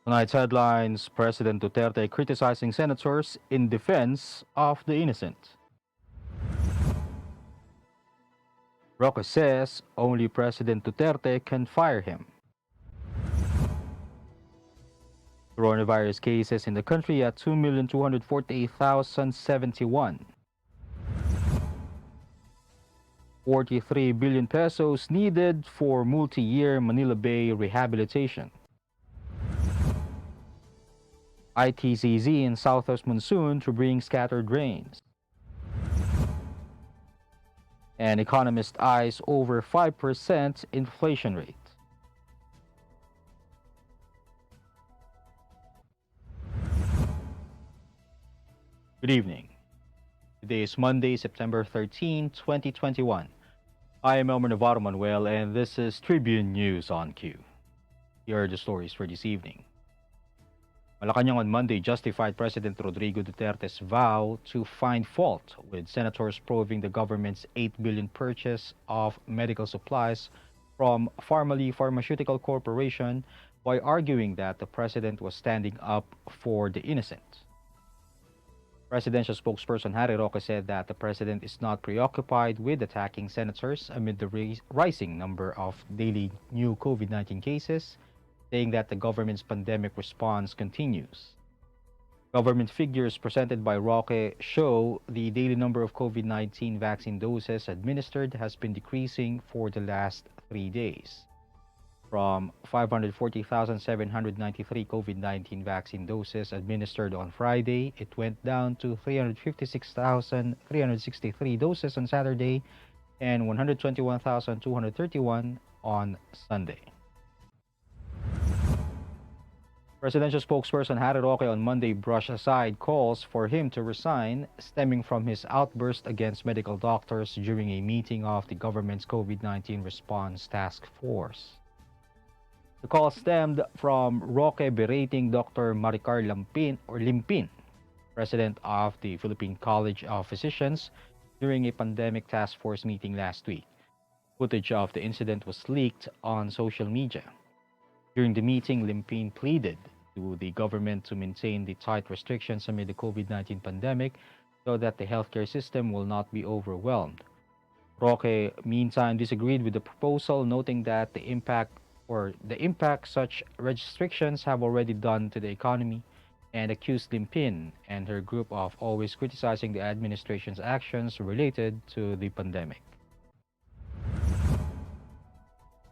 Tonight's headlines: President Duterte criticizing senators in defense of the innocent. Roque says only President Duterte can fire him. Coronavirus cases in the country at 2,248,071. 43 billion pesos needed for multi-year Manila Bay rehabilitation. ITCZ in southwest monsoon to bring scattered rains. And Economist eyes over 5% inflation rate. Good evening. Today is Monday, September 13, 2021. I am Elmer Navarro Manuel, and this is Tribune News on Q. Here are the stories for this evening. Malacanang on Monday justified President Rodrigo Duterte's vow to find fault with senators probing the government's 8 billion purchase of medical supplies from Pharmally Pharmaceutical Corporation by arguing that the president was standing up for the innocent. Presidential spokesperson Roque said that the president is not preoccupied with attacking senators amid the rising number of daily new COVID-19 cases, saying that the government's pandemic response continues. Government figures presented by Roque show the daily number of COVID-19 vaccine doses administered has been decreasing for the last 3 days. From 540,793 COVID-19 vaccine doses administered on Friday, it went down to 356,363 doses on Saturday and 121,231 on Sunday. Presidential spokesperson Roque on Monday brushed aside calls for him to resign stemming from his outburst against medical doctors during a meeting of the government's COVID-19 response task force. The call stemmed from Roque berating Dr. Maricar Limpin, president of the Philippine College of Physicians, during a pandemic task force meeting last week. Footage of the incident was leaked on social media. During the meeting, Limpin pleaded to the government to maintain the tight restrictions amid the COVID-19 pandemic so that the healthcare system will not be overwhelmed. Roque, meantime, disagreed with the proposal, noting that the impact such restrictions have already done to the economy, and accused Limpin and her group of always criticizing the administration's actions related to the pandemic.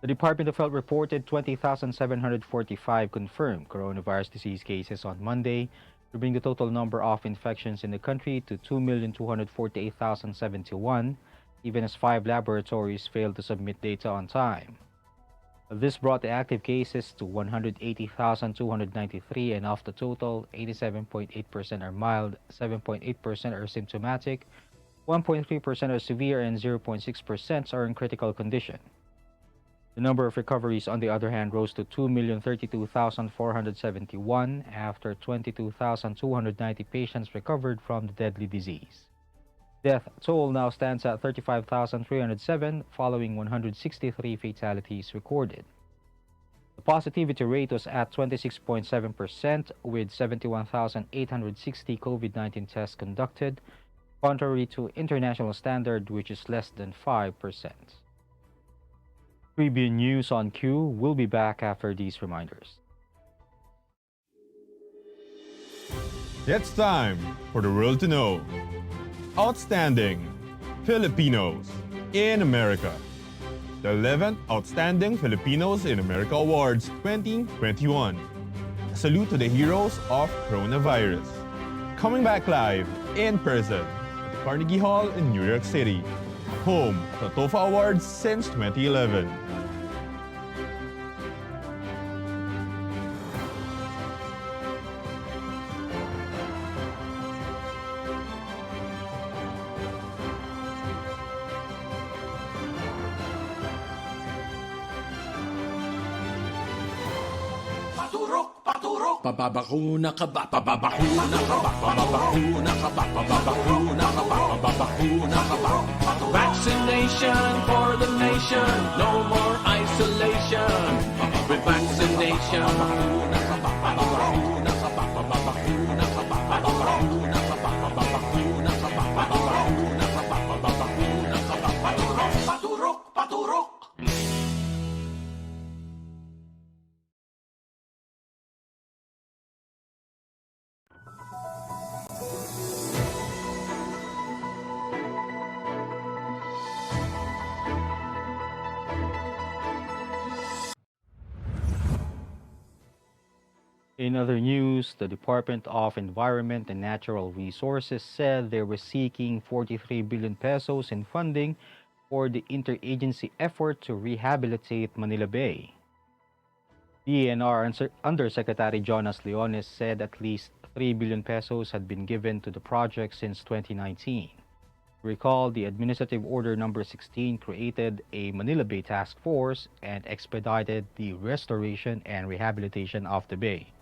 The Department of Health reported 20,745 confirmed coronavirus disease cases on Monday, to bring the total number of infections in the country to 2,248,071, even as 5 laboratories failed to submit data on time. This brought the active cases to 180,293, and of the total, 87.8% are mild, 7.8% are symptomatic, 1.3% are severe, and 0.6% are in critical condition. The number of recoveries, on the other hand, rose to 2,032,471 after 22,290 patients recovered from the deadly disease. Death toll now stands at 35,307 following 163 fatalities recorded. The positivity rate was at 26.7% with 71,860 COVID-19 tests conducted, contrary to international standard which is less than 5%. Tribune News on Q will be back after these reminders. It's time for the world to know. Outstanding Filipinos in America. The 11th Outstanding Filipinos in America Awards 2021. A salute to the heroes of coronavirus. Coming back live in person at the Carnegie Hall in New York City, home of the TOFA Awards since 2011. Pababakuna ka ba? Pababakuna ka ba? Pababakuna ka ba? Pababakuna ka ba? Pababakuna ka ba? Vaccination for the nation, no more isolation. With vaccination, pababakuna ka ba? Paturok, paturok. In other news, the Department of Environment and Natural Resources said they were seeking 43 billion pesos in funding for the interagency effort to rehabilitate Manila Bay. DENR Undersecretary Jonas Leones said at least 3 billion pesos had been given to the project since 2019. Recall, the Administrative Order Number 16 created a Manila Bay Task Force and expedited the restoration and rehabilitation of the bay.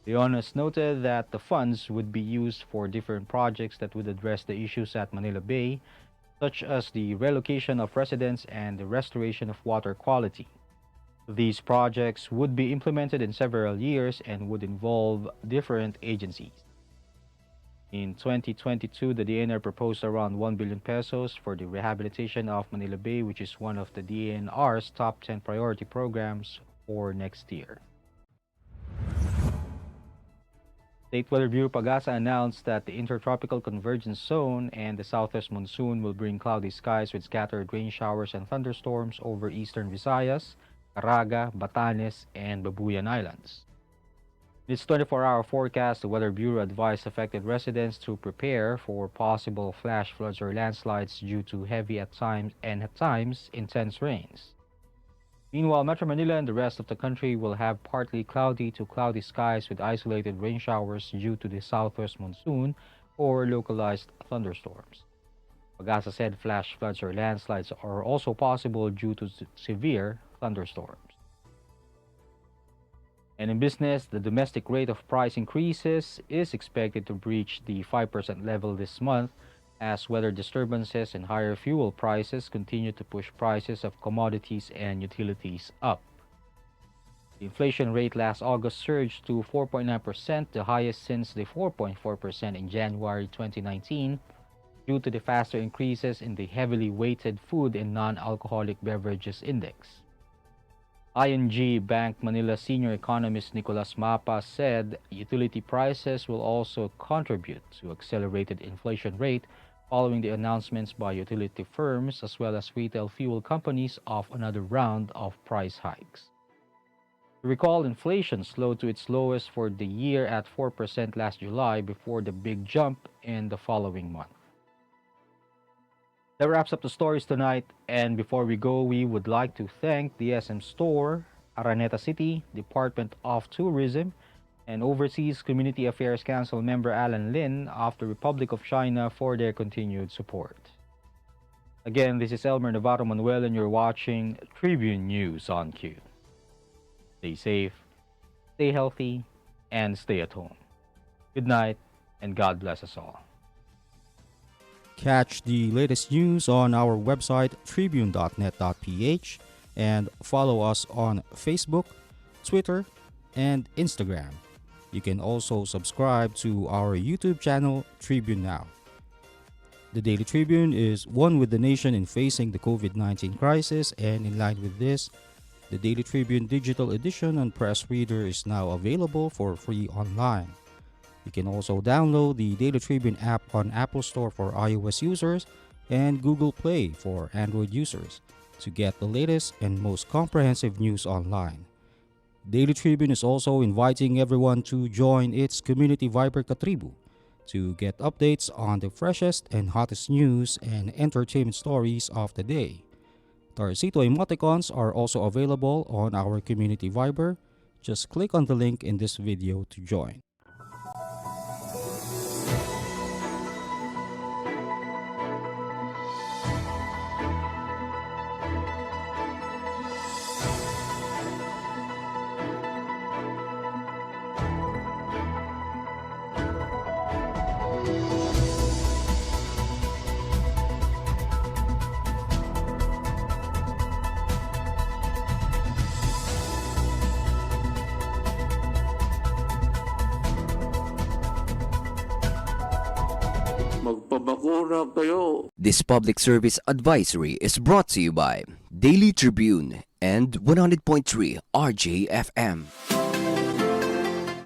Leones noted that the funds would be used for different projects that would address the issues at Manila Bay, such as the relocation of residents and the restoration of water quality. These projects would be implemented in several years and would involve different agencies. In 2022, the DNR proposed around 1 billion pesos for the rehabilitation of Manila Bay, which is one of the DNR's top 10 priority programs for next year. State Weather Bureau Pagasa announced that the Intertropical Convergence Zone and the southwest monsoon will bring cloudy skies with scattered rain showers and thunderstorms over eastern Visayas, Caraga, Batanes, and Babuyan Islands. In its 24-hour forecast, the Weather Bureau advised affected residents to prepare for possible flash floods or landslides due to heavy at times intense rains. Meanwhile, Metro Manila and the rest of the country will have partly cloudy to cloudy skies with isolated rain showers due to the southwest monsoon or localized thunderstorms. Pagasa said flash floods or landslides are also possible due to severe thunderstorms. And in business, the domestic rate of price increases is expected to breach the 5% level this month as weather disturbances and higher fuel prices continue to push prices of commodities and utilities up. The inflation rate last August surged to 4.9%, the highest since the 4.4% in January 2019, due to the faster increases in the heavily weighted food and non-alcoholic beverages index. ING Bank Manila senior economist Nicolas Mapa said utility prices will also contribute to accelerated inflation rate following the announcements by utility firms as well as retail fuel companies of another round of price hikes. Recall, inflation slowed to its lowest for the year at 4% last July before the big jump in the following month. That wraps up the stories tonight, and before we go, we would like to thank the SM Store, Araneta City, Department of Tourism, and Overseas Community Affairs Council member Alan Lin of the Republic of China for their continued support. Again, this is Elmer Navarro Manuel, and you're watching Tribune News on Q. Stay safe, stay healthy, and stay at home. Good night, and God bless us all. Catch the latest news on our website tribune.net.ph and follow us on Facebook, Twitter, and Instagram. You can also subscribe to our YouTube channel, Tribune Now. The Daily Tribune is one with the nation in facing the COVID-19 crisis, and in line with this, the Daily Tribune digital edition and press reader is now available for free online. You can also download the Daily Tribune app on Apple Store for iOS users and Google Play for Android users to get the latest and most comprehensive news online. Daily Tribune is also inviting everyone to join its Community Viber Katribu to get updates on the freshest and hottest news and entertainment stories of the day. Tarcito emoticons are also available on our Community Viber. Just click on the link in this video to join. Magpabakura kayo. This public service advisory is brought to you by Daily Tribune and 100.3 RJFM.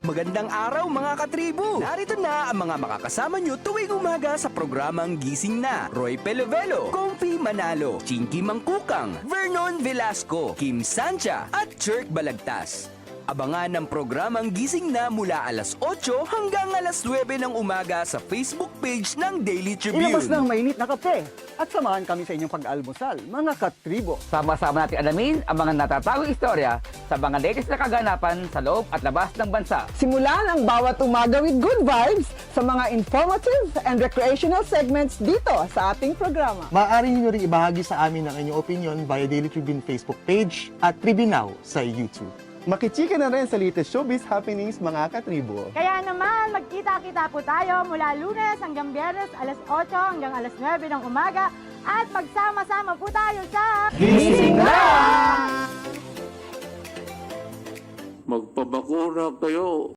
Magandang araw mga katribo! Narito na ang mga makakasama nyo tuwing umaga sa programang Gising Na. Roy Pelovelo, Comfy Manalo, Chinky Mangkukang, Vernon Velasco, Kim Sancha at Jerk Balagtas. Abangan ang programang Gising Na mula alas 8 hanggang alas 9 ng umaga sa Facebook page ng Daily Tribune. Ilabas ng mainit na kape at samahan kami sa inyong pag-almusal, mga katribo. Sama-sama natin alamin ang mga natatagong istorya sa mga latest na kaganapan sa loob at labas ng bansa. Simulan ang bawat umaga with good vibes sa mga informative and recreational segments dito sa ating programa. Maaari niyo rin ibahagi sa amin ang inyong opinion via Daily Tribune Facebook page at Tribune Now sa YouTube. Makichika na rin sa latest showbiz happenings, mga katribo. Kaya naman, magkita-kita po tayo mula Lunes hanggang Biyernes, alas 8 hanggang alas 9 ng umaga at magsama-sama po tayo sa Gising Na! Magpabakura kayo.